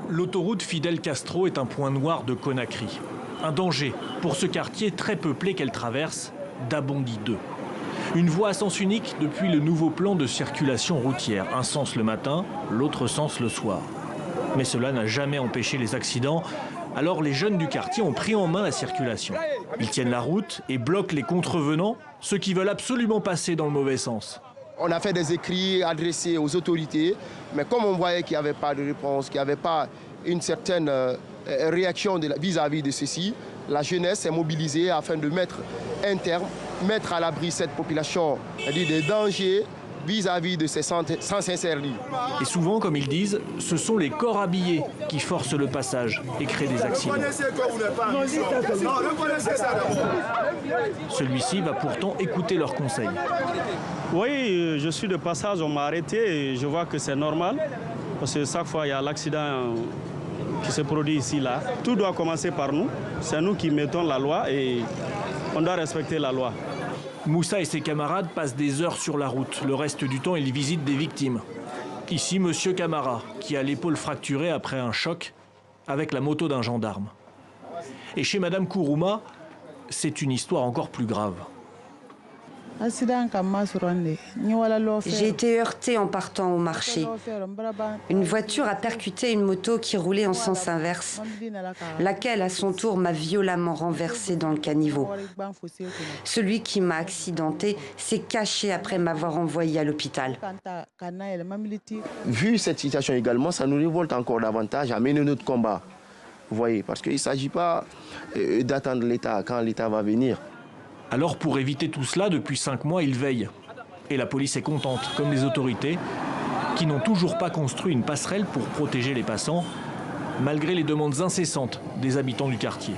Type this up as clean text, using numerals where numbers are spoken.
L'autoroute Fidel Castro est un point noir de Conakry. Un danger pour ce quartier très peuplé qu'elle traverse, d'Abondi 2. Une voie à sens unique depuis le nouveau plan de circulation routière. Un sens le matin, l'autre sens le soir. Mais cela n'a jamais empêché les accidents. Alors les jeunes du quartier ont pris en main la circulation. Ils tiennent la route et bloquent les contrevenants, ceux qui veulent absolument passer dans le mauvais sens. On a fait des écrits adressés aux autorités, mais comme on voyait qu'il n'y avait pas de réponse, qu'il n'y avait pas une certaine réaction vis-à-vis de ceci, la jeunesse s'est mobilisée afin de mettre un terme, mettre à l'abri cette population des dangers vis-à-vis de ces sens interdits. Et souvent, comme ils disent, ce sont les corps habillés qui forcent le passage et créent des accidents. Celui-ci va pourtant écouter leurs conseils. Oui, je suis de passage, on m'a arrêté et je vois que c'est normal. Parce que chaque fois, il y a l'accident qui se produit ici, là. Tout doit commencer par nous. C'est nous qui mettons la loi et on doit respecter la loi. Moussa et ses camarades passent des heures sur la route. Le reste du temps, ils visitent des victimes. Ici, Monsieur Camara, qui a l'épaule fracturée après un choc avec la moto d'un gendarme. Et chez Madame Kourouma, c'est une histoire encore plus grave. J'ai été heurtée en partant au marché. Une voiture a percuté une moto qui roulait en sens inverse, laquelle à son tour m'a violemment renversée dans le caniveau. Celui qui m'a accidentée s'est caché après m'avoir envoyée à l'hôpital. Vu cette situation également, ça nous révolte encore davantage à mener notre combat. Vous voyez, parce qu'il ne s'agit pas d'attendre l'État quand l'État va venir. Alors pour éviter tout cela, depuis 5 mois, ils veillent. Et la police est contente, comme les autorités, qui n'ont toujours pas construit une passerelle pour protéger les passants, malgré les demandes incessantes des habitants du quartier.